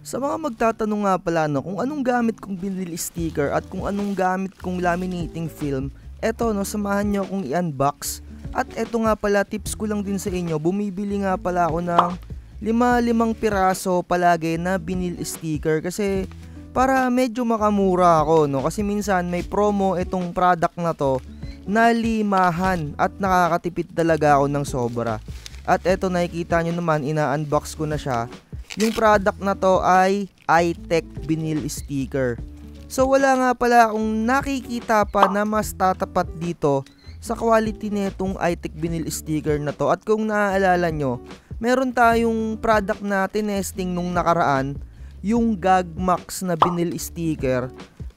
Sa mga magtatanong nga pala no, kung anong gamit kong vinyl sticker at kung anong gamit kong laminating film, eto no, samahan nyo akong i-unbox. At eto nga pala, tips ko lang din sa inyo, bumibili nga pala ako ng limang piraso palagi na vinyl sticker kasi para medyo makamura ako no, kasi minsan may promo itong product na to na limahan at nakakatipid talaga ako ng sobra. At eto, nakikita nyo naman, ina-unbox ko na siya. Yung product na to ay iTech vinyl sticker. So wala nga pala akong nakikita pa na mas tatapat dito sa quality nitong iTech vinyl sticker na to. At kung naaalala nyo, meron tayong product na tinesting nung nakaraan, yung Gagmax na vinyl sticker.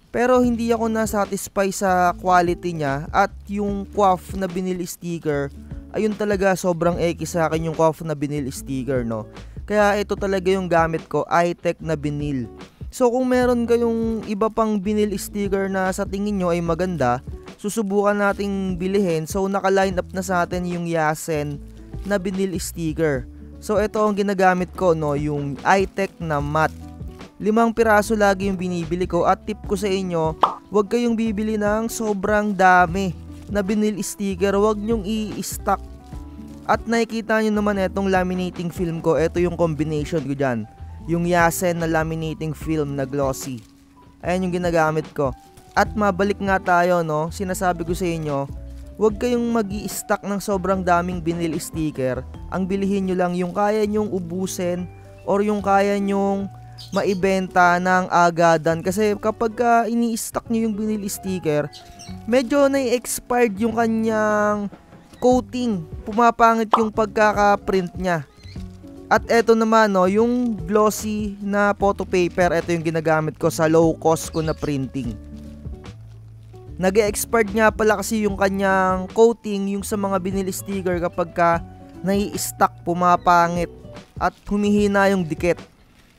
Pero hindi ako na-satisfy sa quality niya at yung QWAF na vinyl sticker, ayun talaga sobrang eki sa akin yung QWAF na vinyl sticker no. Kaya ito talaga yung gamit ko, iTech na vinyl. So kung meron kayong iba pang vinyl sticker na sa tingin nyo ay maganda, susubukan nating bilihin. So naka-line up na sa atin yung Yasen na vinyl sticker. So ito ang ginagamit ko no, yung iTech na matte. 5 piraso lagi yung binibili ko at tip ko sa inyo, huwag kayong bibili ng sobrang dami na vinyl sticker, huwag nyong i-stock. At nakikita nyo naman itong laminating film ko, ito yung combination ko dyan, yung Yasen na laminating film na glossy. Ayan yung ginagamit ko. At mabalik nga tayo no, sinasabi ko sa inyo, huwag kayong mag-i-stock ng sobrang daming vinyl sticker. Ang bilihin nyo lang yung kaya nyong ubusin or yung kaya nyong maibenta ng agadan, kasi kapag ini-stock nyo yung vinyl sticker, medyo na-expired yung kanyang coating, pumapangit yung pagkaka-print nya. At eto naman no, yung glossy na photo paper, eto yung ginagamit ko sa low cost ko na printing. Nag-expired nga pala kasi yung kanyang coating yung sa mga vinyl sticker kapag nai-stock, pumapangit at humihina yung dikit.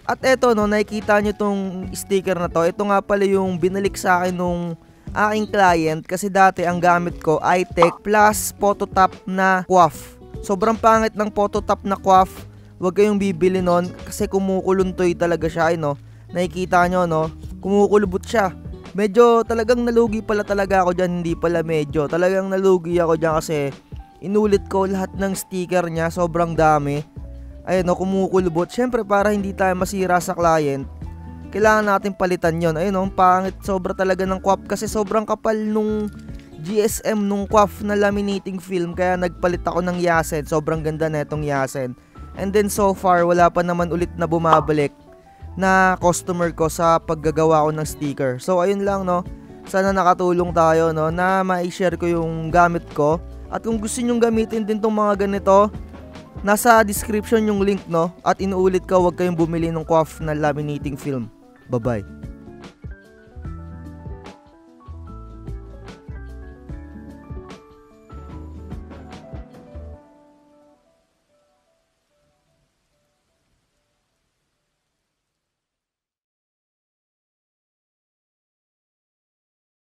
At eto no, nakikita nyo tong sticker na to. Ito nga pala yung binalik sa akin nung aking client kasi dati ang gamit ko iTech plus phototop na QWAF. Sobrang pangit ng phototop na QWAF. Huwag kayong bibili nun kasi kumukuluntoy talaga siya no. Nakikita nyo no, kumukulubot siya. Medyo talagang nalugi pala talaga ako dyan, hindi pala medyo. Talagang nalugi ako dyan kasi inulit ko lahat ng sticker niya, sobrang dami. Ayun no, kumukulubot. Syempre para hindi tayo masira sa client, kailangan natin palitan yon. Ayun no, pangit sobra talaga ng QWAF kasi sobrang kapal nung GSM nung QWAF na laminating film, kaya nagpalit ako ng Yasen. Sobrang ganda na itong Yasen. And then so far wala pa naman ulit na bumabalik na customer ko sa paggagawa ko ng sticker. So ayun lang no, sana nakatulong tayo no, na ma-share ko yung gamit ko. At kung gusto nyong gamitin din tong mga ganito, nasa description yung link no. At inuulit ko, huwag kayong bumili ng QWAF na laminating film. Bye bye.